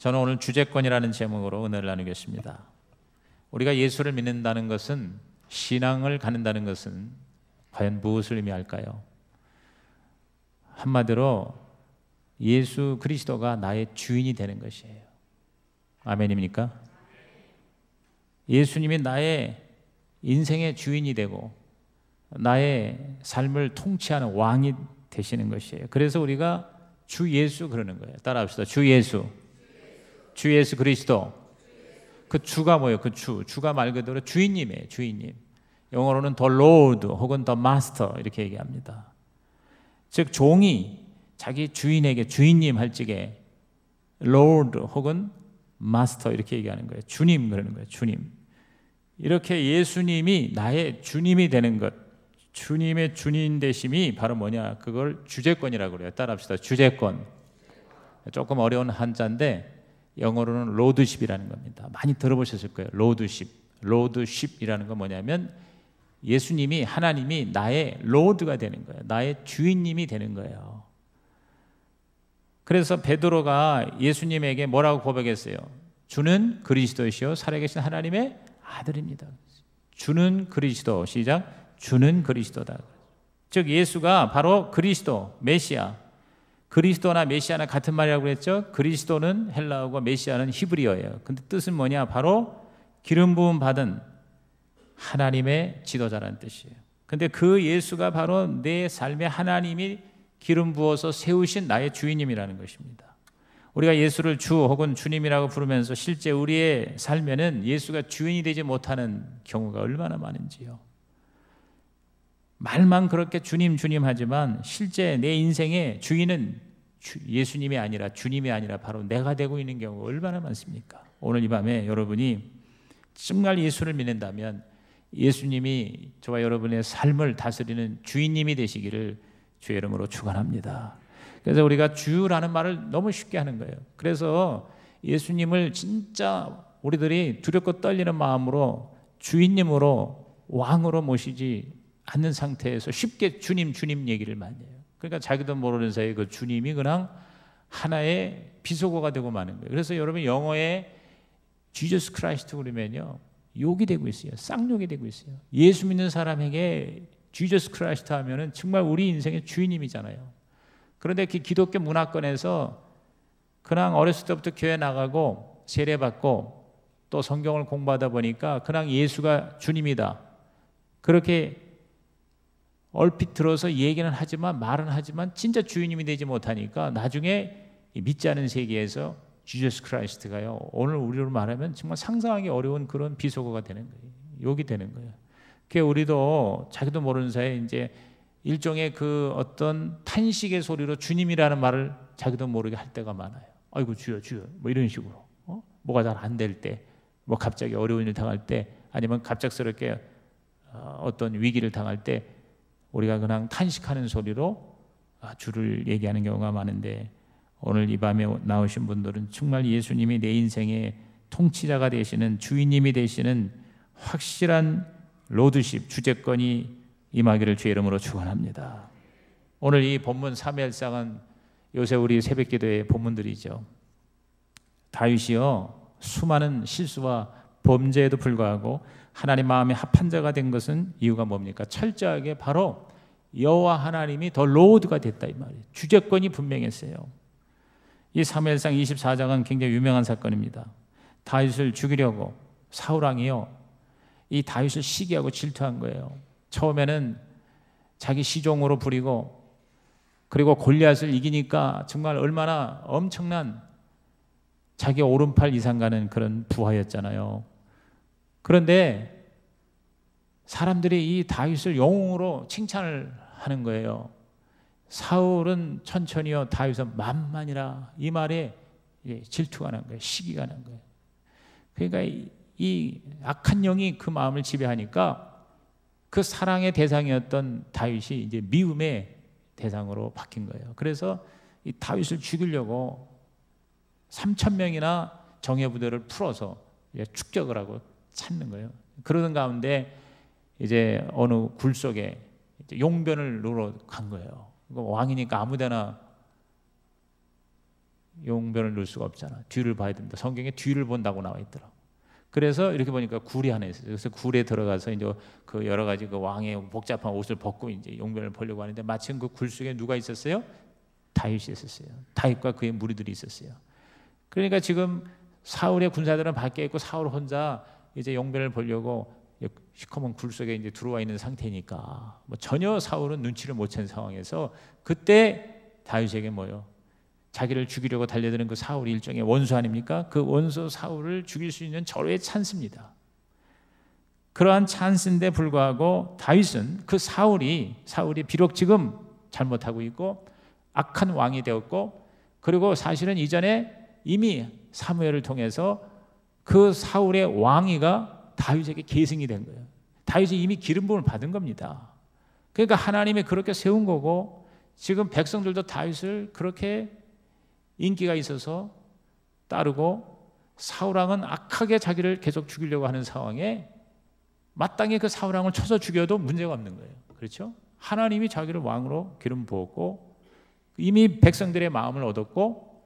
저는 오늘 주제권이라는 제목으로 은혜를 나누겠습니다. 우리가 예수를 믿는다는 것은, 신앙을 갖는다는 것은 과연 무엇을 의미할까요? 한마디로 예수 그리스도가 나의 주인이 되는 것이에요. 아멘입니까? 예수님이 나의 인생의 주인이 되고 나의 삶을 통치하는 왕이 되시는 것이에요. 그래서 우리가 주 예수 그러는 거예요. 따라합시다. 주 예수. 주 예수 그리스도. 그 주가 뭐예요? 그 주가 말 그대로 주인님이에요. 주인님. 영어로는 the Lord 혹은 the Master 이렇게 얘기합니다. 즉 종이 자기 주인에게 주인님 할 적에 Lord 혹은 Master 이렇게 얘기하는 거예요. 주님 그러는 거예요. 주님. 이렇게 예수님이 나의 주님이 되는 것, 주님의 주인 되심이 바로 뭐냐? 그걸 주제권이라고 그래요. 따라합시다. 주제권. 조금 어려운 한자인데 영어로는 로드십이라는 겁니다. 많이 들어보셨을 거예요. 로드십. 로드십이라는 건 뭐냐면 예수님이, 하나님이 나의 로드가 되는 거예요. 나의 주인님이 되는 거예요. 그래서 베드로가 예수님에게 뭐라고 고백했어요? 주는 그리스도이시요 살아계신 하나님의 아들입니다. 주는 그리스도. 시작. 주는 그리스도다. 즉 예수가 바로 그리스도, 메시아. 그리스도나 메시아나 같은 말이라고 그랬죠. 그리스도는 헬라어고 메시아는 히브리어예요. 근데 뜻은 뭐냐? 바로 기름 부음 받은 하나님의 지도자라는 뜻이에요. 근데 그 예수가 바로 내 삶에 하나님이 기름 부어서 세우신 나의 주인님이라는 것입니다. 우리가 예수를 주 혹은 주님이라고 부르면서 실제 우리의 삶에는 예수가 주인이 되지 못하는 경우가 얼마나 많은지요. 말만 그렇게 주님 주님 하지만 실제 내 인생의 주인은 예수님이 아니라, 주님이 아니라 바로 내가 되고 있는 경우가 얼마나 많습니까? 오늘 이 밤에 여러분이 정말 예수를 믿는다면 예수님이 저와 여러분의 삶을 다스리는 주인님이 되시기를 주의 이름으로 축원합니다. 그래서 우리가 주라는 말을 너무 쉽게 하는 거예요. 그래서 예수님을 진짜 우리들이 두렵고 떨리는 마음으로 주인님으로, 왕으로 모시지 않는 상태에서 쉽게 주님 주님 얘기를 많이 해요. 그러니까 자기도 모르는 사이에 그 주님이 그냥 하나의 비속어가 되고 마는 거예요. 그래서 여러분 영어에 Jesus Christ 그러면요 욕이 되고 있어요. 쌍욕이 되고 있어요. 예수 믿는 사람에게 Jesus Christ 하면은 정말 우리 인생의 주인님이잖아요. 그런데 그 기독교 문화권에서 그냥 어렸을 때부터 교회 나가고 세례받고 또 성경을 공부하다 보니까 그냥 예수가 주님이다. 그렇게 얼핏 들어서 얘기는 하지만, 말은 하지만 진짜 주인님이 되지 못하니까 나중에 믿지 않은 세계에서 지저스 크라이스트가요 오늘 우리로 말하면 정말 상상하기 어려운 그런 비속어가 되는 거예요. 욕이 되는 거예요. 그게 우리도 자기도 모르는 사이에 이제 일종의 그 어떤 탄식의 소리로 주님이라는 말을 자기도 모르게 할 때가 많아요. 아이고 주여 주여 뭐 이런 식으로 뭐가 잘 안 될 때, 뭐 갑자기 어려운 일 당할 때, 아니면 갑작스럽게 어떤 위기를 당할 때 우리가 그냥 탄식하는 소리로 주를 얘기하는 경우가 많은데, 오늘 이 밤에 나오신 분들은 정말 예수님이 내 인생의 통치자가 되시는, 주인님이 되시는 확실한 로드십, 주제권이 임하기를 주의 이름으로 축원합니다. 오늘 이 본문 사무엘상은 요새 우리 새벽기도의 본문들이죠. 다윗이요 수많은 실수와 범죄에도 불구하고 하나님 마음에 합한 자가 된 것은 이유가 뭡니까? 철저하게 바로 여호와 하나님이 더 로드가 됐다 이 말이에요. 주제권이 분명했어요. 이 사무엘상 24장은 굉장히 유명한 사건입니다. 다윗을 죽이려고 사울 왕이요 이 다윗을 시기하고 질투한 거예요. 처음에는 자기 시종으로 부리고, 그리고 골리앗을 이기니까 정말 얼마나 엄청난 자기 오른팔 이상 가는 그런 부하였잖아요. 그런데 사람들이 이 다윗을 영웅으로 칭찬을 하는 거예요. 사울은 천천히요 다윗은 만만이라, 이 말에 질투가 난 거예요. 시기가 난 거예요. 그러니까 이 악한 영이 그 마음을 지배하니까 그 사랑의 대상이었던 다윗이 이제 미움의 대상으로 바뀐 거예요. 그래서 이 다윗을 죽이려고 3,000명이나 정예부대를 풀어서 축적을 하고 찾는 거예요. 그러는 가운데 이제 어느 굴 속에 용변을 누러 간 거예요. 왕이니까 아무데나 용변을 넣을 수가 없잖아. 뒤를 봐야 된다. 성경에 뒤를 본다고 나와 있더라. 그래서 이렇게 보니까 굴이 하나 있어요. 그래서 굴에 들어가서 이제 그 여러 가지 그 왕의 복잡한 옷을 벗고 이제 용변을 보려고 하는데 마침 그 굴 속에 누가 있었어요? 다윗이 있었어요. 다윗과 그의 무리들이 있었어요. 그러니까 지금 사울의 군사들은 밖에 있고 사울 혼자 이제 용변을 보려고 시커먼 굴 속에 이제 들어와 있는 상태니까 뭐 전혀 사울은 눈치를 못 챈 상황에서 그때 다윗에게 뭐요? 자기를 죽이려고 달려드는 그 사울이 일종의 원수 아닙니까? 그 원수 사울을 죽일 수 있는 절호의 찬스입니다. 그러한 찬스인데 불구하고 다윗은 그 사울이 비록 지금 잘못하고 있고 악한 왕이 되었고 그리고 사실은 이전에 이미 사무엘을 통해서 그 사울의 왕위가 다윗에게 계승이 된 거예요. 다윗이 이미 기름 부음을 받은 겁니다. 그러니까 하나님이 그렇게 세운 거고 지금 백성들도 다윗을 그렇게 인기가 있어서 따르고 사울왕은 악하게 자기를 계속 죽이려고 하는 상황에 마땅히 그 사울왕을 쳐서 죽여도 문제가 없는 거예요. 그렇죠? 하나님이 자기를 왕으로 기름 부었고 이미 백성들의 마음을 얻었고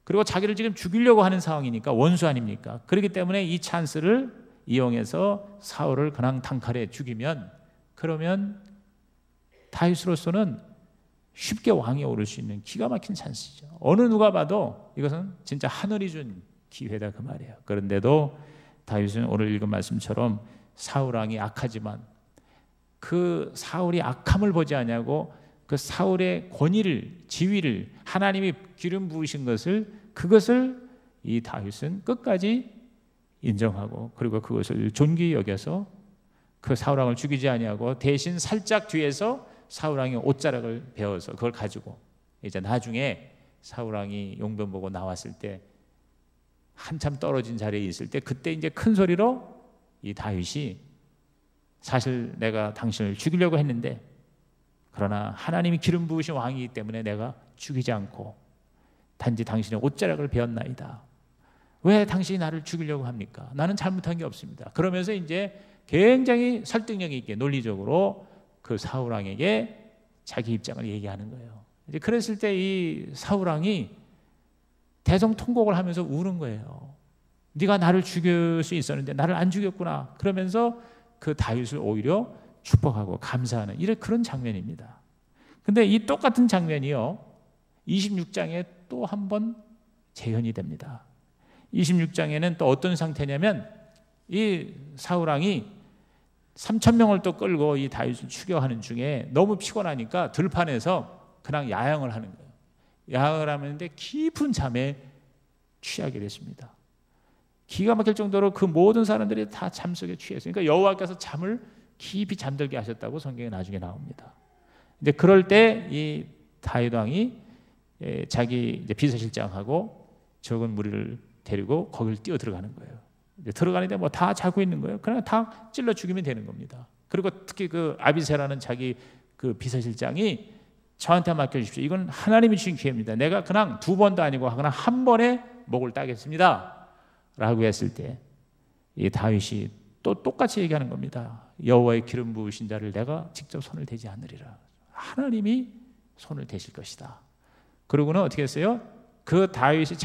그리고 자기를 지금 죽이려고 하는 상황이니까 원수 아닙니까? 그렇기 때문에 이 찬스를 이용해서 사울을 그냥 단칼에 죽이면 그러면 다윗으로서는 쉽게 왕에 오를 수 있는 기가 막힌 찬스죠. 어느 누가 봐도 이것은 진짜 하늘이 준 기회다 그 말이에요. 그런데도 다윗은 오늘 읽은 말씀처럼 사울 왕이 악하지만 그 사울이 악함을 보지 않냐고 그 사울의 권위를 지위를 하나님이 기름 부으신 그것을 이 다윗은 끝까지 인정하고 그리고 그것을 존귀히 여겨서 그 사울 왕을 죽이지 아니하고 대신 살짝 뒤에서 사울 왕의 옷자락을 베어서 그걸 가지고 이제 나중에 사울 왕이 용변 보고 나왔을 때 한참 떨어진 자리에 있을 때 그때 이제 큰 소리로 이 다윗이 사실 내가 당신을 죽이려고 했는데 그러나 하나님이 기름 부으신 왕이기 때문에 내가 죽이지 않고 단지 당신의 옷자락을 베었나이다. 왜 당신이 나를 죽이려고 합니까? 나는 잘못한 게 없습니다. 그러면서 이제 굉장히 설득력 있게 논리적으로 그 사울 왕에게 자기 입장을 얘기하는 거예요. 이제 그랬을 때 이 사울 왕이 대성통곡을 하면서 우는 거예요. 네가 나를 죽일 수 있었는데 나를 안 죽였구나. 그러면서 그 다윗을 오히려 축복하고 감사하는 이런 그런 장면입니다. 근데 이 똑같은 장면이요 26장에 또 한 번 재현이 됩니다. 26장에는 또 어떤 상태냐면 이 사울 왕이 3,000명을 또 끌고 이 다윗을 추격하는 중에 너무 피곤하니까 들판에서 그냥 야영을 하는 거예요. 야영을 하는데 깊은 잠에 취하게 됐습니다. 기가 막힐 정도로 그 모든 사람들이 다 잠속에 취했어요. 그러니까 여호와께서 잠을 깊이 잠들게 하셨다고 성경에 나중에 나옵니다. 근데 그럴 때 이 다윗 왕이 자기 이제 비서실장하고 적은 무리를 데리고 거기를 뛰어 들어가는 거예요. 들어가는데 뭐 다 자고 있는 거예요. 그냥 다 찔러 죽이면 되는 겁니다. 그리고 특히 그 아비새라는 자기 그 비서실장이 저한테 맡겨주십시오. 이건 하나님이 주신 기회입니다. 내가 그냥 두 번도 아니고 그냥 한 번에 목을 따겠습니다. 라고 했을 때 이 다윗이 또 똑같이 얘기하는 겁니다. 여호와의 기름 부으신 자를 내가 직접 손을 대지 않으리라. 하나님이 손을 대실 것이다. 그러고는 어떻게 했어요? 그 다윗이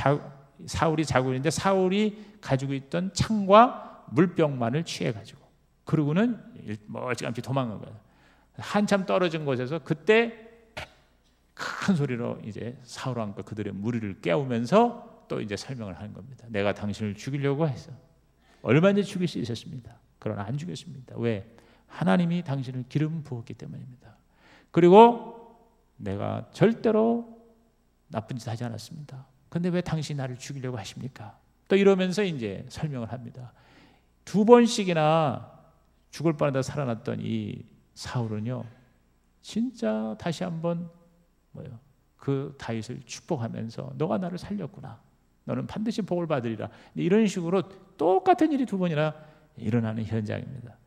사울이 자고 있는데 사울이 가지고 있던 창과 물병만을 취해가지고 그러고는 멀찌감치 도망간 거예요. 한참 떨어진 곳에서 그때 큰 소리로 이제 사울 왕과 그들의 무리를 깨우면서 또 이제 설명을 하는 겁니다. 내가 당신을 죽이려고 해서 얼마든지 죽일 수 있었습니다. 그러나 안 죽였습니다. 왜? 하나님이 당신을 기름 부었기 때문입니다. 그리고 내가 절대로 나쁜 짓 하지 않았습니다. 근데 왜 당신이 나를 죽이려고 하십니까? 또 이러면서 이제 설명을 합니다. 두 번씩이나 죽을 뻔하다 살아났던 이 사울은요, 진짜 다시 한번 그 다윗을 축복하면서 너가 나를 살렸구나. 너는 반드시 복을 받으리라. 이런 식으로 똑같은 일이 두 번이나 일어나는 현장입니다.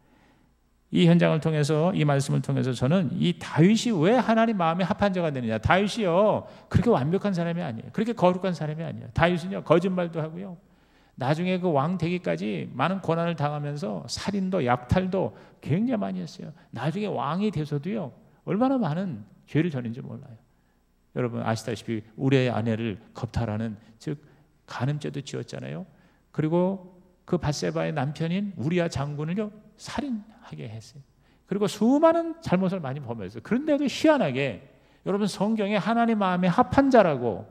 이 현장을 통해서 이 말씀을 통해서 저는 이 다윗이 왜 하나님 마음에 합한 자가 되느냐. 다윗이요 그렇게 완벽한 사람이 아니에요. 그렇게 거룩한 사람이 아니에요. 다윗은요 거짓말도 하고요. 나중에 그 왕 되기까지 많은 고난을 당하면서 살인도 약탈도 굉장히 많이 했어요. 나중에 왕이 돼서도요 얼마나 많은 죄를 저는지 몰라요. 여러분 아시다시피 우리의 아내를 겁탈하는, 즉 간음죄도 지었잖아요. 그리고 그 밧세바의 남편인 우리아 장군을요 살인하게 했어요. 그리고 수많은 잘못을 많이 범했어요. 그런데도 희한하게 여러분 성경에 하나님 마음에 합한 자라고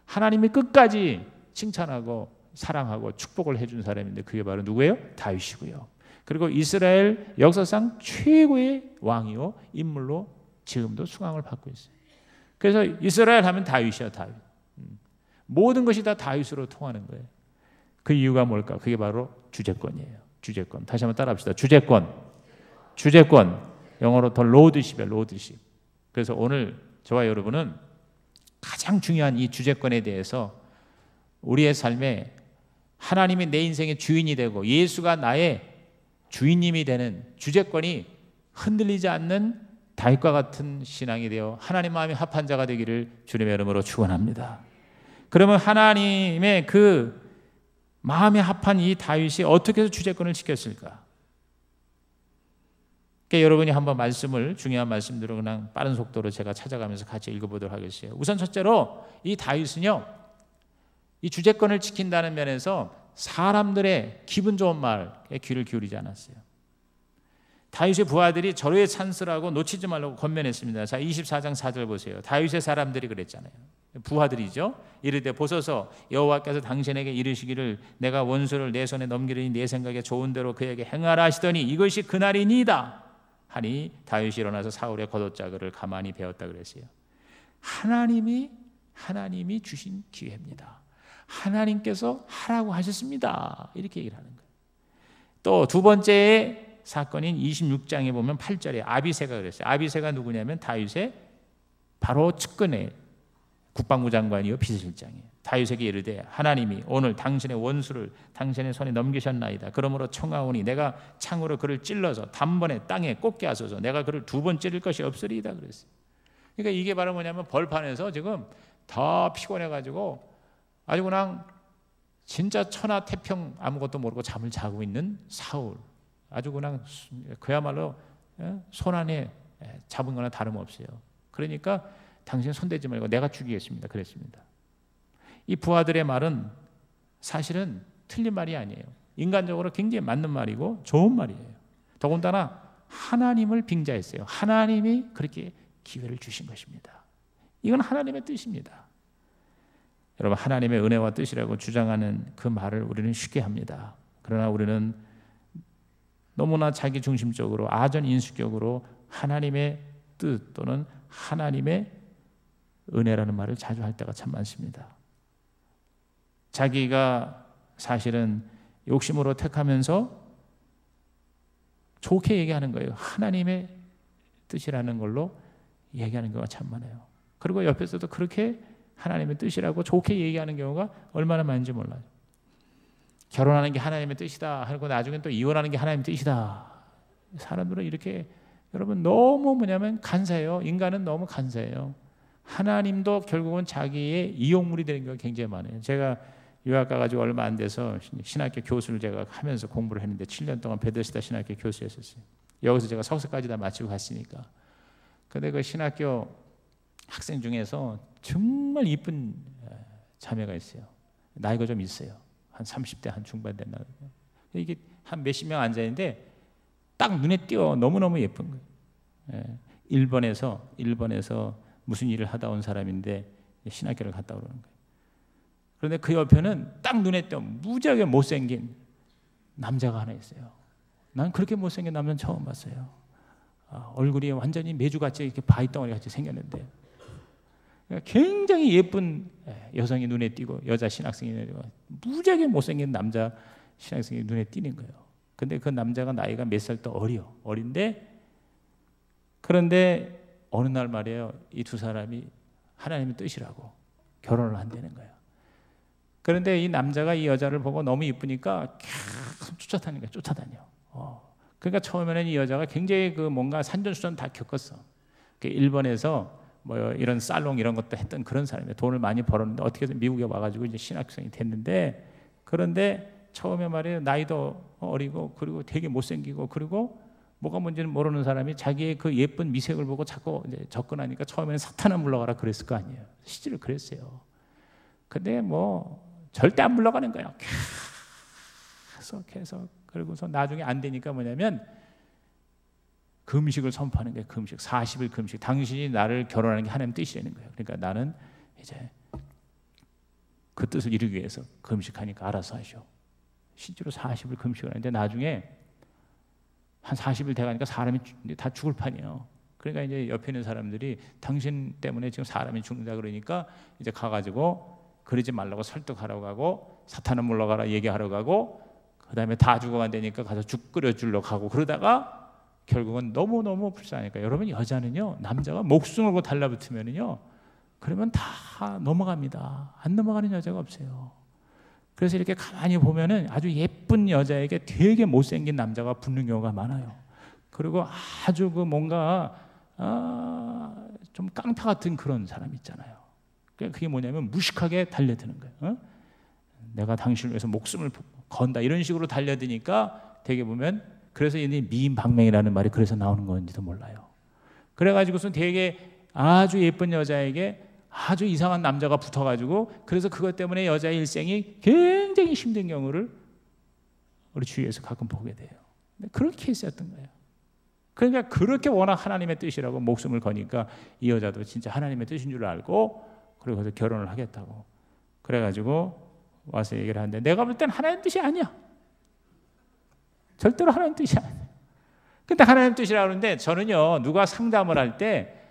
하나님이 끝까지 칭찬하고 사랑하고 축복을 해준 사람인데 그게 바로 누구예요? 다윗이고요. 그리고 이스라엘 역사상 최고의 왕이요 인물로 지금도 수강을 받고 있어요. 그래서 이스라엘 하면 다윗이야, 다윗. 모든 것이 다 다윗으로 통하는 거예요. 그 이유가 뭘까? 그게 바로 주제권이에요. 주제권. 다시 한번 따라합시다. 주제권. 주제권. 영어로 더 로드십이에요. 로드십. 그래서 오늘 저와 여러분은 가장 중요한 이 주제권에 대해서 우리의 삶에 하나님이 내 인생의 주인이 되고 예수가 나의 주인님이 되는 주제권이 흔들리지 않는 다윗과 같은 신앙이 되어 하나님 마음에 합한 자가 되기를 주님의 이름으로 축원합니다. 그러면 하나님의 그 마음에 합한 이 다윗이 어떻게 해서 주제권을 지켰을까? 그러니까 여러분이 한번 말씀을, 중요한 말씀들을 그냥 빠른 속도로 제가 찾아가면서 같이 읽어보도록 하겠어요. 우선 첫째로 이 다윗은요, 이 주제권을 지킨다는 면에서 사람들의 기분 좋은 말에 귀를 기울이지 않았어요. 다윗의 부하들이 절호의 찬스라고 놓치지 말라고 권면했습니다. 자, 24장 4절 보세요. 다윗의 사람들이 그랬잖아요. 부하들이죠. 이르되 보소서 여호와께서 당신에게 이르시기를 내가 원수를 내 손에 넘기리니 내 생각에 좋은 대로 그에게 행하라 하시더니 이것이 그날이니이다 하니 다윗이 일어나서 사울의 겉옷자글을 가만히 베었다 그랬어요. 하나님이 주신 기회입니다. 하나님께서 하라고 하셨습니다. 이렇게 얘기를 하는 거예요. 또 두 번째 사건인 26장에 보면 8절에 아비새가 그랬어요. 아비새가 누구냐면 다윗의 바로 측근의 국방부 장관이요 비서실장이에요. 다윗에게 이르되 하나님이 오늘 당신의 원수를 당신의 손에 넘기셨나이다. 그러므로 청하오니 내가 창으로 그를 찔러서 단번에 땅에 꽂게 하소서. 내가 그를 두 번 찌를 것이 없으리이다 그랬어요. 그러니까 이게 바로 뭐냐면 벌판에서 지금 다 피곤해가지고 아주 그냥 진짜 천하태평 아무것도 모르고 잠을 자고 있는 사울, 아주 그냥 그야말로 손 안에 잡은 거나 다름없어요. 그러니까 당신 손대지 말고 내가 죽이겠습니다 그랬습니다. 이 부하들의 말은 사실은 틀린 말이 아니에요. 인간적으로 굉장히 맞는 말이고 좋은 말이에요. 더군다나 하나님을 빙자했어요. 하나님이 그렇게 기회를 주신 것입니다. 이건 하나님의 뜻입니다. 여러분 하나님의 은혜와 뜻이라고 주장하는 그 말을 우리는 쉽게 합니다. 그러나 우리는 너무나 자기중심적으로 아전인수격으로 하나님의 뜻 또는 하나님의 은혜라는 말을 자주 할 때가 참 많습니다. 자기가 사실은 욕심으로 택하면서 좋게 얘기하는 거예요. 하나님의 뜻이라는 걸로 얘기하는 경우가 참 많아요. 그리고 옆에서도 그렇게 하나님의 뜻이라고 좋게 얘기하는 경우가 얼마나 많은지 몰라요. 결혼하는 게 하나님의 뜻이다 하고 나중에 또 이혼하는 게 하나님의 뜻이다. 사람들은 이렇게 여러분 너무 뭐냐면 간사해요. 인간은 너무 간사해요. 하나님도 결국은 자기의 이용물이 되는 경우가 굉장히 많아요. 제가 유학 가가지고 얼마 안 돼서 신학교 교수를 제가 하면서 공부를 했는데 7년 동안 베데스다 신학교 교수였었어요. 여기서 제가 석사까지 다 마치고 갔으니까. 근데 그 신학교 학생 중에서 정말 이쁜 자매가 있어요. 나이가 좀 있어요. 한 30대 한 중반 됐나. 이게 한 몇십 명 앉아 있는데 딱 눈에 띄어 너무너무 예쁜 거예요. 일본에서 무슨 일을 하다 온 사람인데 신학교를 갔다 오는 거예요. 그런데 그 옆에는 딱 눈에 띄어 무지하게 못생긴 남자가 하나 있어요. 난 그렇게 못생긴 남자는 처음 봤어요. 얼굴이 완전히 메주같이 이렇게 바위덩어리 같이 생겼는데 굉장히 예쁜 여성이 눈에 띄고 여자 신학생이 눈에 띄고 무지하게 못생긴 남자 신학생이 눈에 띄는 거예요. 근데 그 남자가 나이가 몇 살 더 어린데 그런데 어느 날 말이에요. 이 두 사람이 하나님의 뜻이라고 결혼을 한다는 거예요. 그런데 이 남자가 이 여자를 보고 너무 이쁘니까 계속 쫓아다니는 거예요. 쫓아다녀. 그러니까 처음에는 이 여자가 굉장히 그 뭔가 산전수전 다 겪었어. 일본에서 뭐 이런 살롱 이런 것도 했던 그런 사람이에요. 돈을 많이 벌었는데 어떻게든 미국에 와가지고 이제 신학생이 됐는데 그런데 처음에 말이에요. 나이도 어리고 그리고 되게 못생기고 그리고 뭐가 뭔지는 모르는 사람이 자기의 그 예쁜 미색을 보고 자꾸 이제 접근하니까 처음에는 사탄아 물러가라 그랬을 거 아니에요. 실제로 그랬어요. 근데 뭐 절대 안 물러가는 거예요. 계속 그러고서 나중에 안 되니까 뭐냐면 금식을 선포하는 거예요. 금식, 40일 금식. 당신이 나를 결혼하는 게 하나님 뜻이라는 거예요. 그러니까 나는 이제 그 뜻을 이루기 위해서 금식하니까 알아서 하셔. 실제로 40일 금식을 하는데 나중에 한 40일 돼가니까 사람이 다 죽을 판이에요. 그러니까 이제 옆에 있는 사람들이 당신 때문에 지금 사람이 죽는다 그러니까 이제 가가지고 그러지 말라고 설득하라고 가고 사탄은 물러가라 얘기하러 가고 그 다음에 다 죽어간다니까 가서 죽 끓여주려고 가고 그러다가 결국은 너무너무 불쌍하니까 여러분 여자는요 남자가 목숨을 걸고 달라붙으면은요 그러면 다 넘어갑니다. 안 넘어가는 여자가 없어요. 그래서 이렇게 가만히 보면은 아주 예쁜 여자에게 되게 못생긴 남자가 붙는 경우가 많아요. 그리고 아주 그 뭔가 좀 깡패 같은 그런 사람 있잖아요. 그게 뭐냐면 무식하게 달려드는 거예요. 내가 당신을 위해서 목숨을 건다 이런 식으로 달려드니까 되게 보면 그래서 이 미인방맹이라는 말이 그래서 나오는 건지도 몰라요. 그래가지고서 되게 아주 예쁜 여자에게 아주 이상한 남자가 붙어가지고 그래서 그것 때문에 여자의 일생이 굉장히 힘든 경우를 우리 주위에서 가끔 보게 돼요. 그런 케이스였던 거예요. 그러니까 그렇게 워낙 하나님의 뜻이라고 목숨을 거니까 이 여자도 진짜 하나님의 뜻인 줄 알고 그리고 그래서 결혼을 하겠다고 그래가지고 와서 얘기를 하는데 내가 볼 땐 하나님 뜻이 아니야. 절대로 하나님 뜻이 아니야. 근데 하나님 뜻이라고 그러는데 저는요 누가 상담을 할 때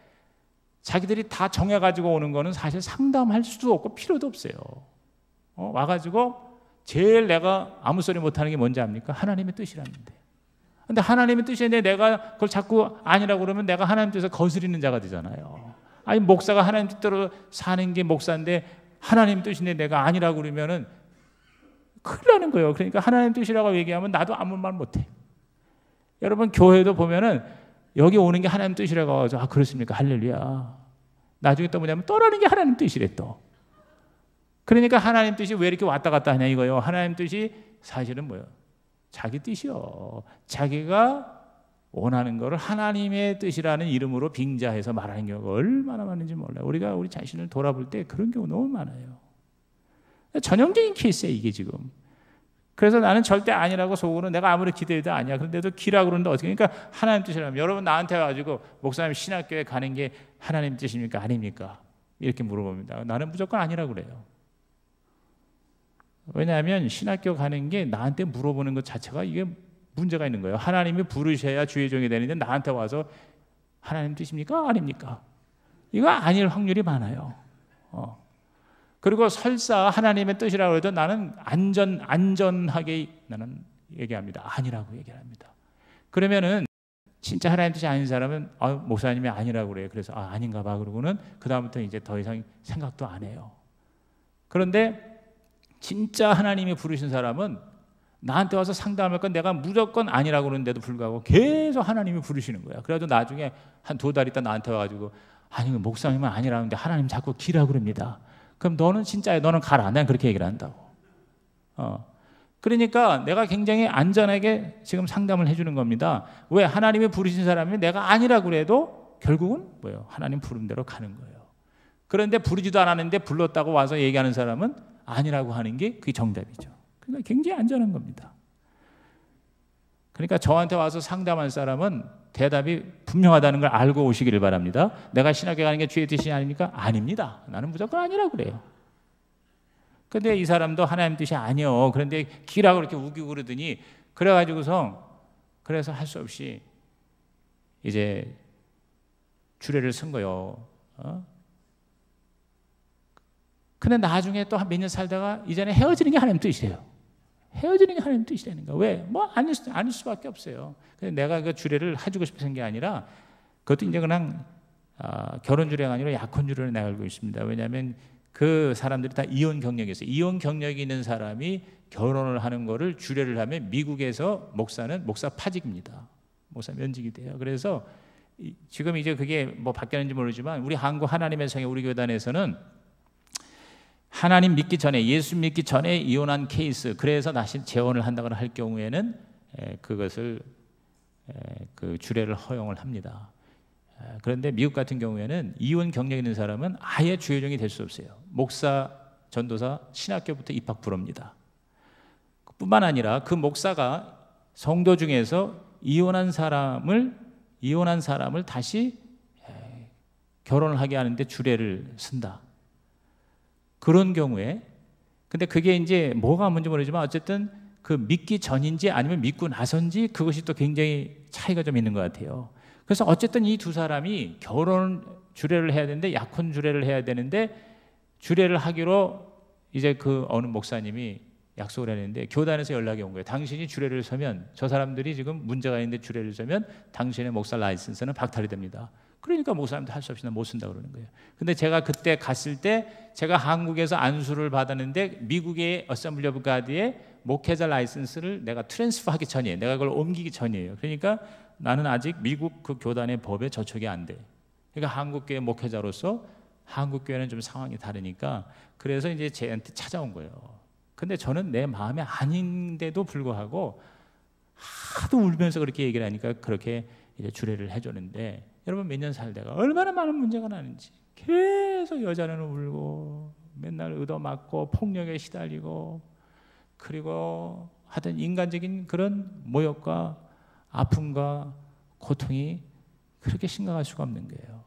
자기들이 다 정해가지고 오는 거는 사실 상담할 수도 없고 필요도 없어요. 와가지고 제일 내가 아무 소리 못하는 게 뭔지 압니까? 하나님의 뜻이라는데. 근데 하나님의 뜻인데 내가 그걸 자꾸 아니라고 그러면 내가 하나님 뜻을 거스리는 자가 되잖아요. 아니 목사가 하나님 뜻대로 사는 게 목사인데 하나님 뜻인데 내가 아니라고 그러면은 큰일 나는 거예요. 그러니까 하나님 뜻이라고 얘기하면 나도 아무 말 못해. 여러분 교회도 보면은 여기 오는 게 하나님 뜻이라고 하죠. 아 그렇습니까? 할렐루야. 나중에 또 뭐냐면 떠나는 게 하나님 뜻이래 또. 그러니까 하나님 뜻이 왜 이렇게 왔다 갔다 하냐 이거요. 하나님 뜻이 사실은 뭐예요? 자기 뜻이요. 자기가 원하는 거를 하나님의 뜻이라는 이름으로 빙자해서 말하는 경우가 얼마나 많은지 몰라요. 우리가 우리 자신을 돌아볼 때 그런 경우 너무 많아요. 전형적인 케이스예요 이게 지금. 그래서 나는 절대 아니라고 속으로 내가 아무리 기대해도 아니야. 그런데도 기라고 그러는데 어떻게 그러니까 하나님 뜻이라면 여러분 나한테 와가지고 목사님 신학교에 가는 게 하나님 뜻입니까? 아닙니까? 이렇게 물어봅니다. 나는 무조건 아니라고 그래요. 왜냐하면 신학교 가는 게 나한테 물어보는 것 자체가 이게 문제가 있는 거예요. 하나님이 부르셔야 주의 종이 되는데 나한테 와서 하나님 뜻입니까? 아닙니까? 이거 아닐 확률이 많아요. 그리고 설사 하나님의 뜻이라고 해도 나는 안전하게 나는 얘기합니다. 아니라고 얘기합니다. 그러면은 진짜 하나님 뜻이 아닌 사람은 목사님이 아니라고 그래요. 그래서 아닌가 봐 그러고는 그 다음부터 이제 더 이상 생각도 안 해요. 그런데 진짜 하나님이 부르신 사람은 나한테 와서 상담할 건 내가 무조건 아니라고 그러는데도 불구하고 계속 하나님이 부르시는 거야. 그래도 나중에 한 2달 있다 나한테 와가지고 아니 목사님은 아니라는데 하나님 자꾸 기라고 그럽니다. 그럼 너는 진짜야. 너는 가라. 난 그렇게 얘기를 한다고. 그러니까 내가 굉장히 안전하게 지금 상담을 해주는 겁니다. 왜? 하나님이 부르신 사람이 내가 아니라고 그래도 결국은 뭐예요? 하나님 부른 대로 가는 거예요. 그런데 부르지도 않았는데 불렀다고 와서 얘기하는 사람은 아니라고 하는 게 그게 정답이죠. 그러니까 굉장히 안전한 겁니다. 그러니까 저한테 와서 상담할 사람은 대답이 분명하다는 걸 알고 오시기를 바랍니다. 내가 신학교 가는 게 주의 뜻이 아닙니까? 아닙니다. 나는 무조건 아니라고 그래요. 근데 이 사람도 하나님 뜻이 아니요. 그런데 기라고 이렇게 우기고 그러더니 그래가지고서 그래서 할 수 없이 이제 주례를 쓴 거예요. 근데 나중에 또 한 몇 년 살다가 이전에 헤어지는 게 하나님 뜻이래요. 헤어지는 게 하나님 뜻이라는 거야. 왜? 뭐 아닐 수밖에 없어요. 근데 내가 그 주례를 해주고 싶은 게 아니라 그것도 이제 그냥 결혼 주례가 아니라 약혼 주례를 내가 알고 있습니다. 왜냐하면 그 사람들이 다 이혼 경력이 있어요. 이혼 경력이 있는 사람이 결혼을 하는 거를 주례를 하면 미국에서 목사는 목사 파직입니다. 목사 면직이 돼요. 그래서 지금 이제 그게 뭐 바뀌었는지 모르지만 우리 한국 하나님의 성의 우리 교단에서는 하나님 믿기 전에 예수 믿기 전에 이혼한 케이스 그래서 다시 재혼을 한다거나 할 경우에는 그것을 그 주례를 허용을 합니다. 그런데 미국 같은 경우에는 이혼 경력 있는 사람은 아예 주요종이 될 수 없어요. 목사, 전도사, 신학교부터 입학 불허입니다. 뿐만 아니라 그 목사가 성도 중에서 이혼한 사람을 다시 결혼을 하게 하는데 주례를 쓴다. 그런 경우에, 근데 그게 이제 뭐가 뭔지 모르지만 어쨌든 그 믿기 전인지 아니면 믿고 나선지 그것이 또 굉장히 차이가 좀 있는 것 같아요. 그래서 어쨌든 이 두 사람이 결혼 주례를 해야 되는데, 약혼 주례를 해야 되는데, 주례를 하기로 이제 그 어느 목사님이 약속을 했는데 교단에서 연락이 온 거예요. 당신이 주례를 서면, 저 사람들이 지금 문제가 있는데 주례를 서면 당신의 목사 라이선스는 박탈이 됩니다. 그러니까 목사님도 할 수 없이 못 쓴다 그러는 거예요. 근데 제가 그때 갔을 때 제가 한국에서 안수를 받았는데 미국의 어셈블리 오브 가드의 목회자 라이선스를 내가 트랜스퍼 하기 전이에요. 내가 그걸 옮기기 전이에요. 그러니까 나는 아직 미국 그 교단의 법에 저촉이 안 돼. 그러니까 한국교회 목회자로서 한국교회는 좀 상황이 다르니까 그래서 이제 쟤한테 찾아온 거예요. 근데 저는 내 마음에 아닌데도 불구하고 하도 울면서 그렇게 얘기를 하니까 그렇게 이제 주례를 해줬는데, 여러분 몇 년 살다가 얼마나 많은 문제가 나는지, 계속 여자는 울고 맨날 얻어맞고 폭력에 시달리고, 그리고 하여튼 인간적인 그런 모욕과 아픔과 고통이 그렇게 심각할 수가 없는 거예요.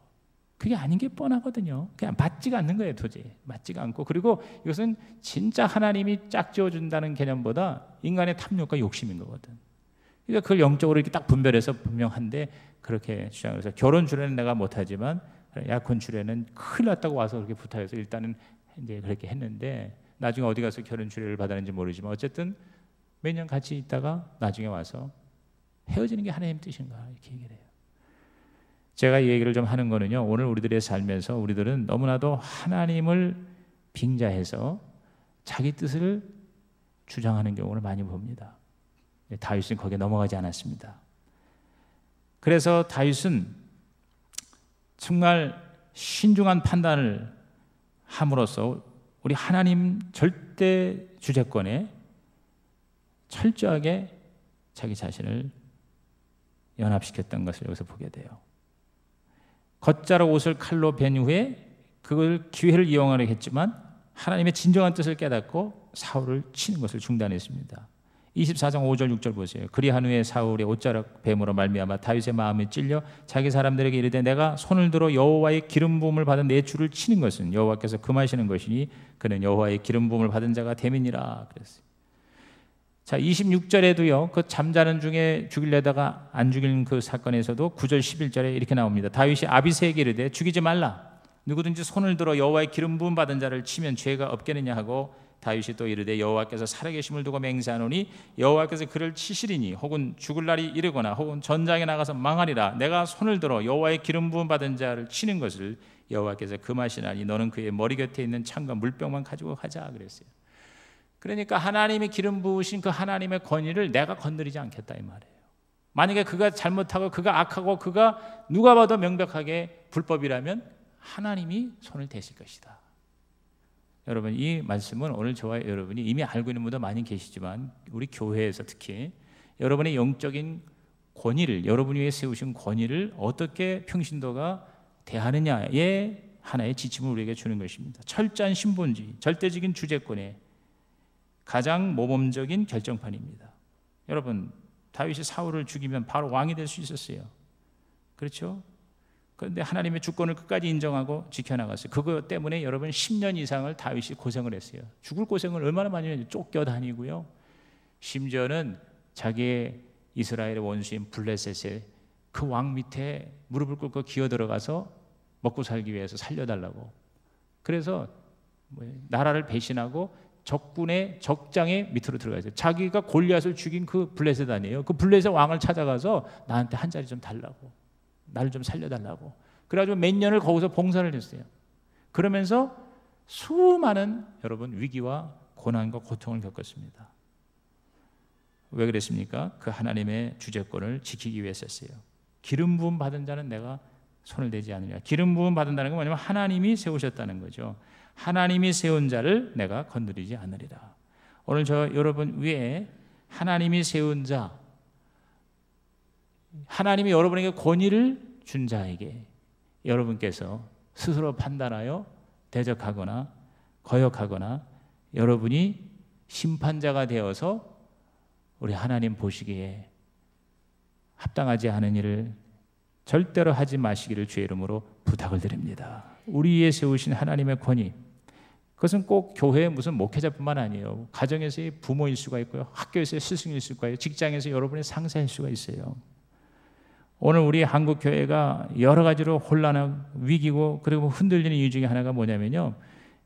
그게 아닌 게 뻔하거든요. 그냥 맞지가 않는 거예요. 도저히 맞지가 않고, 그리고 이것은 진짜 하나님이 짝지어준다는 개념보다 인간의 탐욕과 욕심인 거거든. 그러니까 그걸 영적으로 이렇게 딱 분별해서 분명한데 그렇게 주장을 해서, 결혼 주례는 내가 못하지만 약혼 주례는 큰일 났다고 와서 그렇게 부탁해서 일단은 이제 그렇게 했는데, 나중에 어디 가서 결혼 주례를 받았는지 모르지만 어쨌든 몇 년 같이 있다가 나중에 와서 헤어지는 게 하나님 뜻인가 이렇게 얘기를 해요. 제가 이 얘기를 좀 하는 거는요, 오늘 우리들의 삶에서 우리들은 너무나도 하나님을 빙자해서 자기 뜻을 주장하는 경우를 많이 봅니다. 다윗은 거기에 넘어가지 않았습니다. 그래서 다윗은 정말 신중한 판단을 함으로써 우리 하나님 절대 주재권에 철저하게 자기 자신을 연합시켰던 것을 여기서 보게 돼요. 겉자로 옷을 칼로 벤 후에 그걸 기회를 이용하려고 했지만 하나님의 진정한 뜻을 깨닫고 사울을 치는 것을 중단했습니다. 24장 5절 6절 보세요. 그리한 후에 사울의 옷자락 뱀으로 말미암아 다윗의 마음이 찔려 자기 사람들에게 이르되 내가 손을 들어 여호와의 기름 부음을 받은 내 주를 치는 것은 여호와께서 금하시는 것이니 그는 여호와의 기름 부음을 받은 자가 됨이니라 그랬어요. 자, 26절에도요. 그 잠자는 중에 죽이려다가 안 죽인 그 사건에서도 9절 11절에 이렇게 나옵니다. 다윗이 아비새에게 이르되 죽이지 말라. 누구든지 손을 들어 여호와의 기름 부음 받은 자를 치면 죄가 없겠느냐 하고, 다윗이 또 이르되 여호와께서 살아계심을 두고 맹세하노니 여호와께서 그를 치시리니 혹은 죽을 날이 이르거나 혹은 전장에 나가서 망하리라. 내가 손을 들어 여호와의 기름 부음 받은 자를 치는 것을 여호와께서 금하시나니 너는 그의 머리 곁에 있는 창과 물병만 가지고 가자 그랬어요. 그러니까 하나님의 기름 부으신 그 하나님의 권위를 내가 건드리지 않겠다 이 말이에요. 만약에 그가 잘못하고 그가 악하고 그가 누가 봐도 명백하게 불법이라면 하나님이 손을 대실 것이다. 여러분, 이 말씀은 오늘 저와 여러분이 이미 알고 있는 분도 많이 계시지만 우리 교회에서 특히 여러분의 영적인 권위를, 여러분 위에 세우신 권위를 어떻게 평신도가 대하느냐의 하나의 지침을 우리에게 주는 것입니다. 철저한 신본주의, 절대적인 주재권의 가장 모범적인 결정판입니다. 여러분, 다윗이 사울을 죽이면 바로 왕이 될 수 있었어요. 그렇죠? 그런데 하나님의 주권을 끝까지 인정하고 지켜나갔어요. 그거 때문에 여러분 10년 이상을 다윗이 고생을 했어요. 죽을 고생을 얼마나 많이 했는지 쫓겨다니고요. 심지어는 자기의 이스라엘의 원수인 블레셋의 그 왕 밑에 무릎을 꿇고 기어들어가서 먹고 살기 위해서 살려달라고. 그래서 나라를 배신하고 적군의 적장의 밑으로 들어가서 자기가 골리앗을 죽인 그 블레셋 아니에요. 그 블레셋 왕을 찾아가서 나한테 한 자리 좀 달라고, 나를 좀 살려달라고. 그래가지고 몇 년을 거기서 봉사를 했어요. 그러면서 수많은 여러분 위기와 고난과 고통을 겪었습니다. 왜 그랬습니까? 그 하나님의 주재권을 지키기 위해서였어요. 기름 부음 받은 자는 내가 손을 대지 않으리라. 기름 부음 받는다는 건 뭐냐면 하나님이 세우셨다는 거죠. 하나님이 세운 자를 내가 건드리지 않으리라. 오늘 저 여러분 위에 하나님이 세운 자, 하나님이 여러분에게 권위를 준 자에게 여러분께서 스스로 판단하여 대적하거나 거역하거나 여러분이 심판자가 되어서 우리 하나님 보시기에 합당하지 않은 일을 절대로 하지 마시기를 주의 이름으로 부탁을 드립니다. 우리 위에 세우신 하나님의 권위, 그것은 꼭 교회의 무슨 목회자뿐만 아니에요. 가정에서의 부모일 수가 있고요, 학교에서의 스승일 수가 있고요, 직장에서 여러분의 상사일 수가 있어요. 오늘 우리 한국 교회가 여러 가지로 혼란하고 위기고 그리고 흔들리는 이유 중에 하나가 뭐냐면요,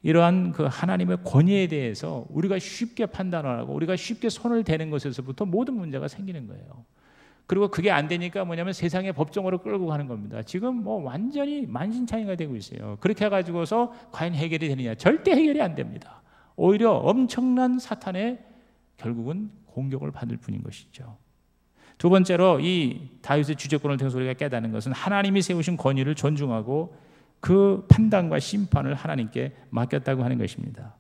이러한 그 하나님의 권위에 대해서 우리가 쉽게 판단하고 우리가 쉽게 손을 대는 것에서부터 모든 문제가 생기는 거예요. 그리고 그게 안 되니까 뭐냐면 세상의 법정으로 끌고 가는 겁니다. 지금 뭐 완전히 만신창이가 되고 있어요. 그렇게 해가지고서 과연 해결이 되느냐? 절대 해결이 안 됩니다. 오히려 엄청난 사탄의 결국은 공격을 받을 뿐인 것이죠. 두 번째로 이 다윗의 주재권을 통해서 우리가 깨닫는 것은 하나님이 세우신 권위를 존중하고 그 판단과 심판을 하나님께 맡겼다고 하는 것입니다.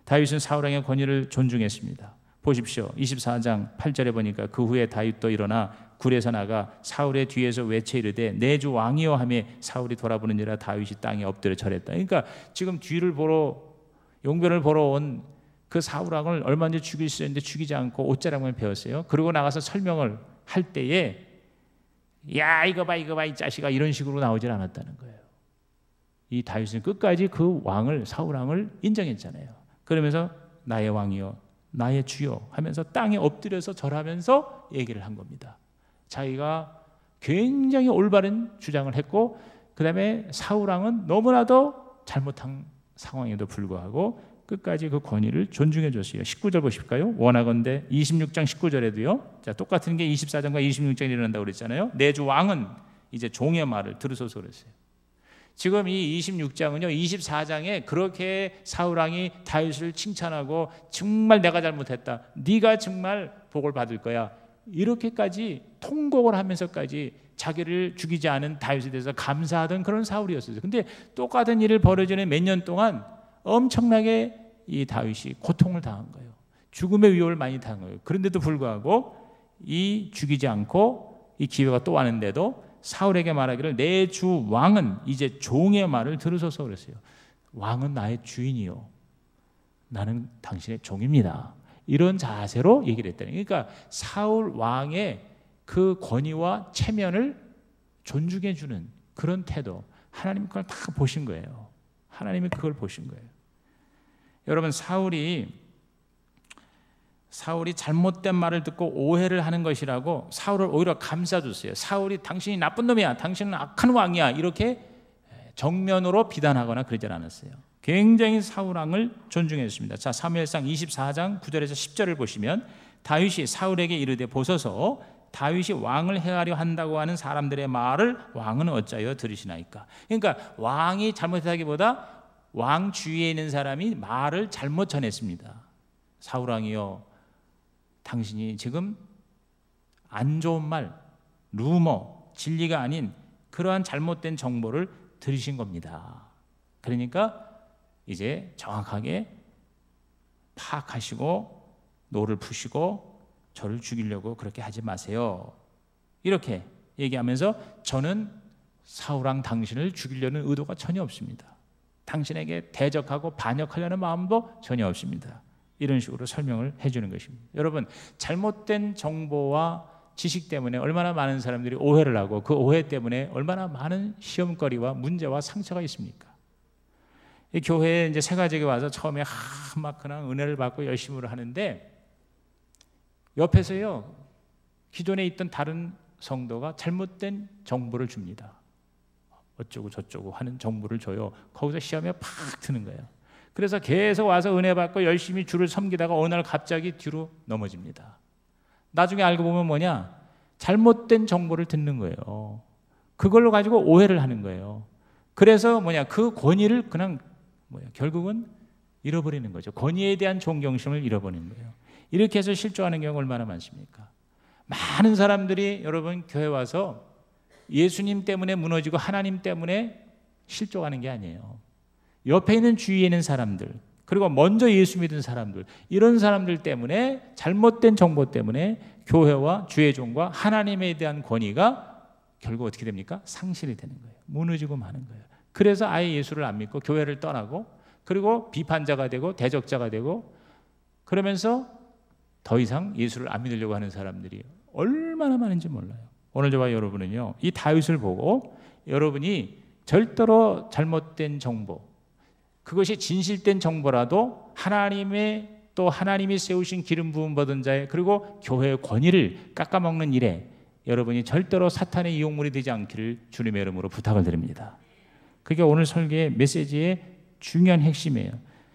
다윗은 사울왕의 권위를 존중했습니다. 보십시오. 24장 8절에 보니까 그 후에 다윗도 일어나 굴에서 나가 사울의 뒤에서 외쳐 이르되 내 주 왕이여 하며 사울이 돌아보는지라 다윗이 땅에 엎드려 절했다. 그러니까 지금 뒤를 보러 용변을 보러 온 그 사울왕을 얼마든지 죽일 수 있는데 죽이지 않고 옷자락만 베었어요. 그리고 나가서 설명을 할 때에 야 이거 봐 이 자식아 이런 식으로 나오질 않았다는 거예요. 이 다윗은 끝까지 그 왕을 사울왕을 인정했잖아요. 그러면서 나의 왕이여 나의 주여 하면서 땅에 엎드려서 절하면서 얘기를 한 겁니다. 자기가 굉장히 올바른 주장을 했고 그 다음에 사울왕은 너무나도 잘못한 상황에도 불구하고 끝까지 그 권위를 존중해 줬어요. 19절 보실까요? 원하건대 26장 19절에도요. 자, 똑같은 게 24장과 26장에 일어난다고 그랬잖아요. 내 주 왕은 이제 종의 말을 들으소서 그랬어요. 지금 이 26장은요 24장에 그렇게 사울왕이 다윗을 칭찬하고 정말 내가 잘못했다, 네가 정말 복을 받을 거야, 이렇게까지 통곡을 하면서까지 자기를 죽이지 않은 다윗에 대해서 감사하던 그런 사울이었어요. 근데 똑같은 일을 벌어지는 몇 년 동안 엄청나게 이 다윗이 고통을 당한 거예요. 죽음의 위협을 많이 당한 거예요. 그런데도 불구하고 이 죽이지 않고 이 기회가 또 왔는데도 사울에게 말하기를 내 주 왕은 이제 종의 말을 들으소서 그랬어요. 왕은 나의 주인이요 나는 당신의 종입니다. 이런 자세로 얘기를 했다는 거예요. 그러니까 사울 왕의 그 권위와 체면을 존중해 주는 그런 태도, 하나님 그걸 다 보신 거예요. 하나님이 그걸 보신 거예요. 여러분 사울이 잘못된 말을 듣고 오해를 하는 것이라고 사울을 오히려 감싸줬어요. 사울이 당신이 나쁜 놈이야, 당신은 악한 왕이야, 이렇게 정면으로 비난하거나 그러지 않았어요. 굉장히 사울왕을 존중했습니다. 자, 사무엘상 24장 9절에서 10절을 보시면 다윗이 사울에게 이르되 보소서 다윗이 왕을 해하려 한다고 하는 사람들의 말을 왕은 어찌하여 들으시나이까. 그러니까 왕이 잘못했다기보다 왕 주위에 있는 사람이 말을 잘못 전했습니다. 사울왕이여 당신이 지금 안 좋은 말, 루머, 진리가 아닌 그러한 잘못된 정보를 들으신 겁니다. 그러니까 이제 정확하게 파악하시고 노를 푸시고 저를 죽이려고 그렇게 하지 마세요. 이렇게 얘기하면서 저는 사울왕 당신을 죽이려는 의도가 전혀 없습니다. 당신에게 대적하고 반역하려는 마음도 전혀 없습니다. 이런 식으로 설명을 해주는 것입니다. 여러분 잘못된 정보와 지식 때문에 얼마나 많은 사람들이 오해를 하고 그 오해 때문에 얼마나 많은 시험거리와 문제와 상처가 있습니까? 이 교회에 이제 새가족이 와서 처음에 막 그냥 은혜를 받고 열심히 하는데 옆에서요 기존에 있던 다른 성도가 잘못된 정보를 줍니다. 어쩌고 저쩌고 하는 정보를 줘요. 거기서 시험에 팍 드는 거예요. 그래서 계속 와서 은혜 받고 열심히 주를 섬기다가 어느 날 갑자기 뒤로 넘어집니다. 나중에 알고 보면 뭐냐? 잘못된 정보를 듣는 거예요. 그걸로 가지고 오해를 하는 거예요. 그래서 뭐냐? 그 권위를 그냥 결국은 잃어버리는 거죠. 권위에 대한 존경심을 잃어버리는 거예요. 이렇게 해서 실족하는 경우가 얼마나 많습니까? 많은 사람들이 여러분 교회 와서 예수님 때문에 무너지고 하나님 때문에 실족하는 게 아니에요. 옆에 있는 주위에 있는 사람들, 그리고 먼저 예수 믿은 사람들, 이런 사람들 때문에, 잘못된 정보 때문에 교회와 주의 종과 하나님에 대한 권위가 결국 어떻게 됩니까? 상실이 되는 거예요. 무너지고 마는 거예요. 그래서 아예 예수를 안 믿고 교회를 떠나고, 그리고 비판자가 되고 대적자가 되고, 그러면서 더 이상 예수를 안 믿으려고 하는 사람들이 얼마나 많은지 몰라요. 오늘 저와 여러분은요, 이 다윗을 보고 여러분이 절대로 잘못된 정보, 그것이 진실된 정보라도 하나님의, 또 하나님이 세우신 기름 부음 받은 자의, 그리고 교회의 권위를 깎아먹는 일에 여러분이 절대로 사탄의 이용물이 되지 않기를 주님의 이름으로 부탁을 드립니다. 그게 오늘 설교의 메시지의 중요한 핵심이에요.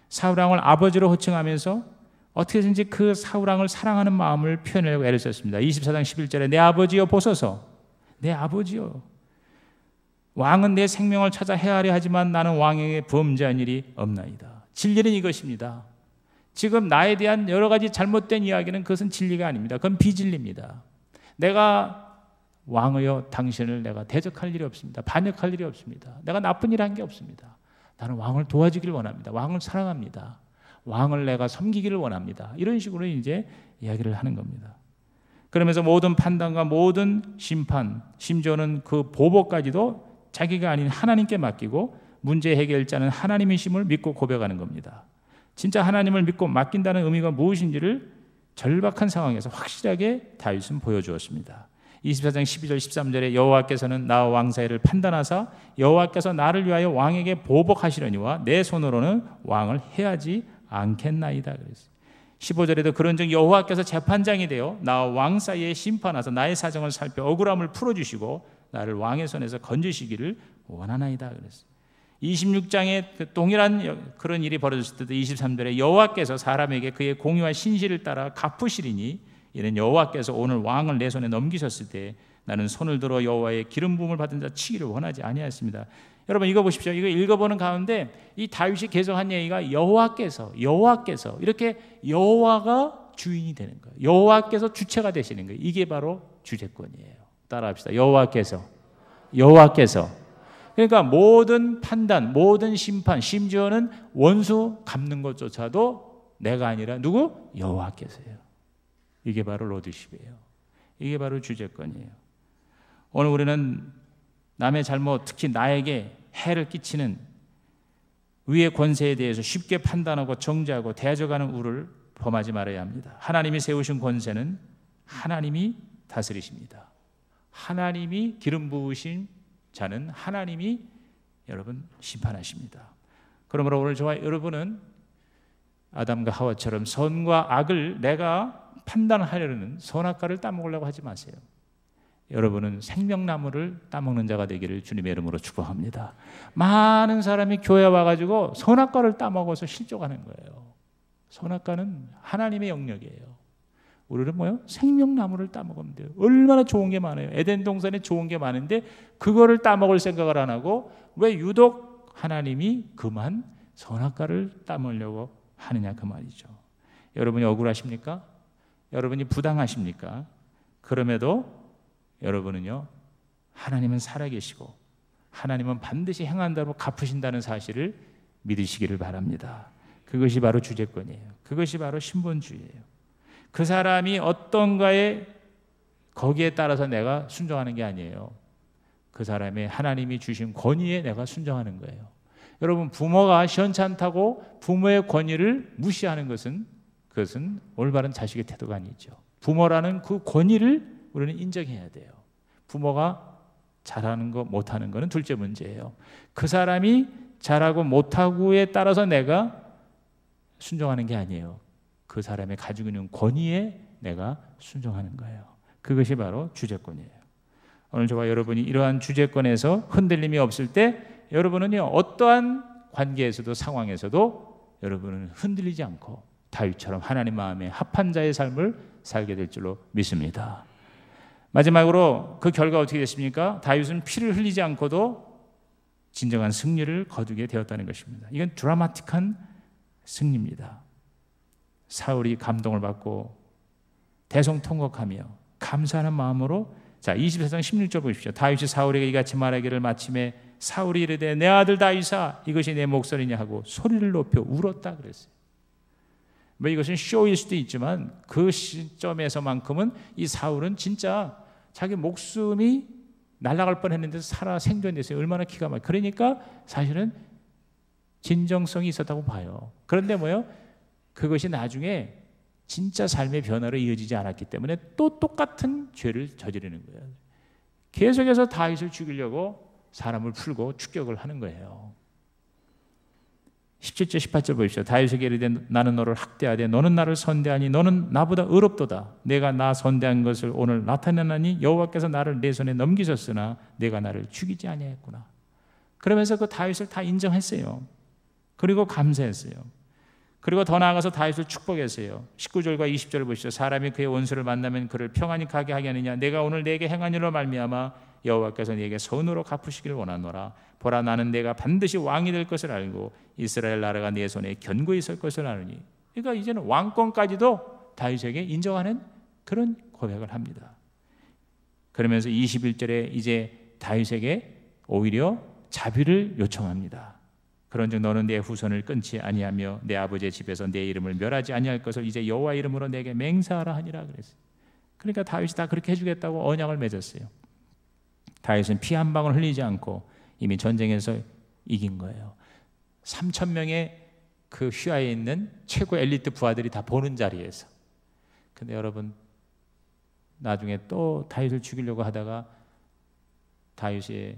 사울왕을 아버지로 호칭하면서 어떻게든지 그 사울왕을 사랑하는 마음을 표현하려고 애를 썼습니다. 24장 11절에 내 아버지여 보소서, 내 아버지여, 왕은 내 생명을 찾아 해하려 하지만 나는 왕에게 범죄한 일이 없나이다. 진리는 이것입니다. 지금 나에 대한 여러 가지 잘못된 이야기는 그것은 진리가 아닙니다. 그건 비진리입니다. 내가 왕이여 당신을 내가 대적할 일이 없습니다. 반역할 일이 없습니다. 내가 나쁜 일 한 게 없습니다. 나는 왕을 도와주기를 원합니다. 왕을 사랑합니다. 왕을 내가 섬기기를 원합니다. 이런 식으로 이제 이야기를 하는 겁니다. 그러면서 모든 판단과 모든 심판, 심지어는 그 보복까지도 자기가 아닌 하나님께 맡기고 문제 해결자는 하나님이심을 믿고 고백하는 겁니다. 진짜 하나님을 믿고 맡긴다는 의미가 무엇인지를 절박한 상황에서 확실하게 다윗은 보여주었습니다. 24장 12절 13절에 여호와께서는 나와 왕 사이를 판단하사 여호와께서 나를 위하여 왕에게 보복하시려니와 내 손으로는 왕을 해하지 않겠나이다 그랬어요. 15절에도 그런즉 여호와께서 재판장이 되어 나와 왕 사이에 심판하사 나의 사정을 살펴 억울함을 풀어주시고 나를 왕의 손에서 건지시기를 원하나이다 그랬어요. 26장에 동일한 그런 일이 벌어졌을 때도 23절에 여호와께서 사람에게 그의 공의와 신실을 따라 갚으시리니 이는 여호와께서 오늘 왕을 내 손에 넘기셨을 때 나는 손을 들어 여호와의 기름 부음을 받은 자 치기를 원하지 아니하였습니다. 여러분 이거 보십시오. 이거 읽어보는 가운데 이 다윗이 계속한 얘기가 여호와께서 이렇게 여호와가 주인이 되는 거예요. 여호와께서 주체가 되시는 거예요. 이게 바로 주제권이에요. 따라합시다. 여호와께서. 그러니까 모든 판단, 모든 심판, 심지어는 원수 갚는 것조차도 내가 아니라 누구? 여호와께서요. 이게 바로 로드십이에요. 이게 바로 주제권이에요. 오늘 우리는 남의 잘못, 특히 나에게 해를 끼치는 위의 권세에 대해서 쉽게 판단하고 정죄하고 대적하는 우를 범하지 말아야 합니다. 하나님이 세우신 권세는 하나님이 다스리십니다. 하나님이 기름 부으신 자는 하나님이 여러분 심판하십니다. 그러므로 오늘 저와 여러분은 아담과 하와처럼 선과 악을 내가 판단하려는 선악과를 따먹으려고 하지 마세요. 여러분은 생명나무를 따먹는 자가 되기를 주님의 이름으로 축복합니다. 많은 사람이 교회에 와가지고 선악과를 따먹어서 실족하는 거예요. 선악과는 하나님의 영역이에요. 우리는 뭐요? 생명나무를 따먹으면 돼요. 얼마나 좋은 게 많아요. 에덴 동산에 좋은 게 많은데 그거를 따먹을 생각을 안 하고 왜 유독 하나님이 그만 선악과를 따먹으려고 하느냐 그 말이죠. 여러분이 억울하십니까? 여러분이 부당하십니까? 그럼에도 여러분은요, 하나님은 살아계시고 하나님은 반드시 행한다고 갚으신다는 사실을 믿으시기를 바랍니다. 그것이 바로 주제권이에요. 그것이 바로 신본주의예요. 그 사람이 어떤가에 거기에 따라서 내가 순종하는 게 아니에요. 그 사람의 하나님이 주신 권위에 내가 순종하는 거예요. 여러분, 부모가 시원찮다고 부모의 권위를 무시하는 것은 그것은 올바른 자식의 태도가 아니죠. 부모라는 그 권위를 우리는 인정해야 돼요. 부모가 잘하는 거 못하는 거는 둘째 문제예요. 그 사람이 잘하고 못하고에 따라서 내가 순종하는 게 아니에요. 그 사람이 가지고 있는 권위에 내가 순종하는 거예요. 그것이 바로 주제권이에요. 오늘 저와 여러분이 이러한 주제권에서 흔들림이 없을 때 여러분은요, 어떠한 관계에서도 상황에서도 여러분은 흔들리지 않고 다윗처럼 하나님 마음에 합한 자의 삶을 살게 될 줄로 믿습니다. 마지막으로 그 결과 어떻게 됐습니까? 다윗은 피를 흘리지 않고도 진정한 승리를 거두게 되었다는 것입니다. 이건 드라마틱한 승리입니다. 사울이 감동을 받고 대성통곡하며 감사하는 마음으로, 자 24장 16절 보십시오. 다윗이 사울에게 이같이 말하기를 마침에 사울이 이르되 내 아들 다윗아 이것이 내 목소리냐 하고 소리를 높여 울었다 그랬어요. 뭐 이것은 쇼일 수도 있지만 그 시점에서만큼은 이 사울은 진짜 자기 목숨이 날아갈 뻔했는데 살아 생존했어요. 얼마나 기가 막혀. 그러니까 사실은 진정성이 있었다고 봐요. 그런데 뭐요? 그것이 나중에 진짜 삶의 변화로 이어지지 않았기 때문에 또 똑같은 죄를 저지르는 거예요. 계속해서 다윗을 죽이려고 사람을 풀고 추격을 하는 거예요. 17절 18절 보십시오. 다윗에게 이르되 나는 너를 학대하되 너는 나를 선대하니 너는 나보다 의롭도다. 내가 나 선대한 것을 오늘 나타내나니 여호와께서 나를 내 손에 넘기셨으나 내가 나를 죽이지 아니하였구나. 그러면서 그 다윗을 다 인정했어요. 그리고 감사했어요. 그리고 더 나아가서 다윗을 축복했어요. 19절과 20절을 보시죠. 사람이 그의 원수를 만나면 그를 평안히 가게 하겠느냐. 내가 오늘 내게 행한 일로 말미암아 여호와께서 네게 선으로 갚으시기를 원하노라. 보라 나는 내가 반드시 왕이 될 것을 알고 이스라엘 나라가 네 손에 견고히 설 것을 아느니. 그러니까 이제는 왕권까지도 다윗에게 인정하는 그런 고백을 합니다. 그러면서 21절에 이제 다윗에게 오히려 자비를 요청합니다. 그런즉 너는 내 후손을 끊지 아니하며 내 아버지의 집에서 내 이름을 멸하지 아니할 것을 이제 여호와 이름으로 내게 맹세하라 하니라 그랬어요. 그러니까 다윗이 다 그렇게 해주겠다고 언약을 맺었어요. 다윗은 피 한 방울 흘리지 않고 이미 전쟁에서 이긴 거예요. 3,000명의 그 휘하에 있는 최고 엘리트 부하들이 다 보는 자리에서. 근데 여러분 나중에 또 다윗을 죽이려고 하다가 다윗이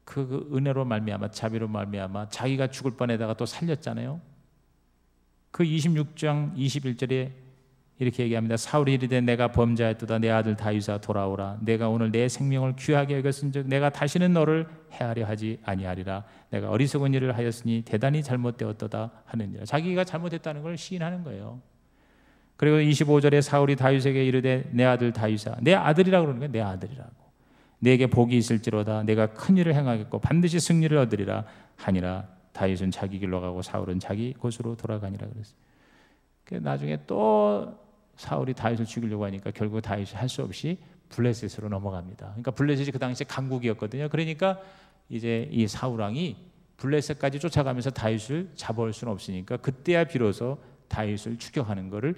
그 은혜로 말미암아 자비로 말미암아 자기가 죽을 뻔에다가 또 살렸잖아요. 그 26장 21절에 이렇게 얘기합니다. 사울이 이르되 내가 범죄하였도다. 내 아들 다윗아 돌아오라. 내가 오늘 내 생명을 귀하게 여겼은즉 내가 다시는 너를 해하려 하지 아니하리라. 내가 어리석은 일을 하였으니 대단히 잘못되었도다 하느니라. 자기가 잘못했다는 걸 시인하는 거예요. 그리고 25절에 사울이 다윗에게 이르되 내 아들 다윗아. 내 아들이라고 그러는 거예요. 내 아들이라고. 내게 복이 있을지로다. 내가 큰 일을 행하겠고 반드시 승리를 얻으리라 하니라. 다윗은 자기 길로 가고 사울은 자기 곳으로 돌아가니라 그랬어요. 나중에 또 사울이 다윗을 죽이려고 하니까 결국 다윗이 할 수 없이 블레셋으로 넘어갑니다. 그러니까 블레셋이 그 당시에 강국이었거든요. 그러니까 이제 이 사울 왕이 블레셋까지 쫓아가면서 다윗을 잡아올 수는 없으니까 그때야 비로소 다윗을 추격하는 것을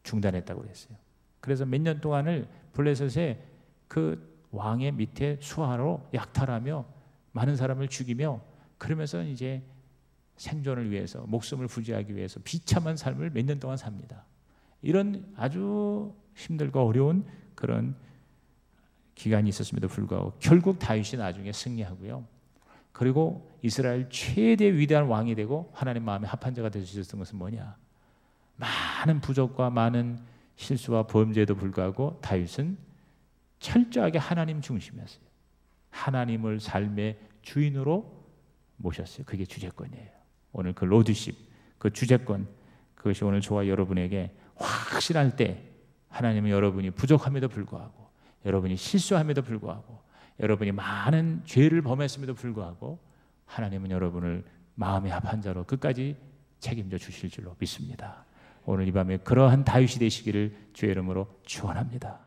중단했다고 그랬어요. 그래서 몇 년 동안을 블레셋에 그 왕의 밑에 수하로 약탈하며 많은 사람을 죽이며 그러면서 이제 생존을 위해서 목숨을 부지하기 위해서 비참한 삶을 몇 년 동안 삽니다. 이런 아주 힘들고 어려운 그런 기간이 있었음에도 불구하고 결국 다윗이 나중에 승리하고요. 그리고 이스라엘 최대 위대한 왕이 되고 하나님 마음에 합한 자가 될 수 있었던 것은 뭐냐? 많은 부족과 많은 실수와 범죄에도 불구하고 다윗은 철저하게 하나님 중심이었어요. 하나님을 삶의 주인으로 모셨어요. 그게 주제권이에요. 오늘 그 로드십, 그 주제권, 그것이 오늘 저와 여러분에게 확실할 때 하나님은 여러분이 부족함에도 불구하고 여러분이 실수함에도 불구하고 여러분이 많은 죄를 범했음에도 불구하고 하나님은 여러분을 마음의 합한 자로 끝까지 책임져 주실 줄로 믿습니다. 오늘 이 밤에 그러한 다윗이 되시기를 주의 이름으로 축원합니다.